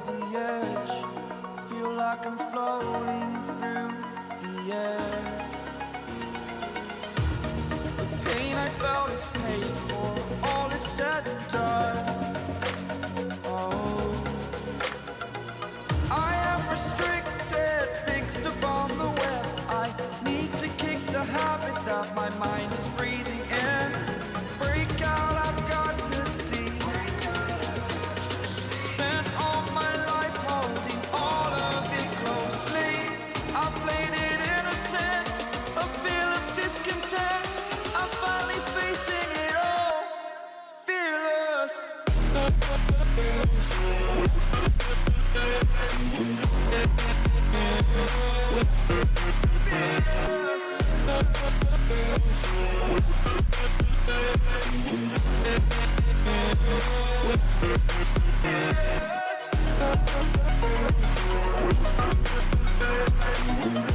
the edge. Feel like I'm floating through the air. The pain I felt is paid for, all is said and done. Oh, I am restricted, fixed upon the web. I need to kick the habit that my mind is breathing in. Break out, I've got to see. Spent all my life holding all of it closely. I played it innocent, a feel of discontent. I'm finally facing it all, fearless. Yeah.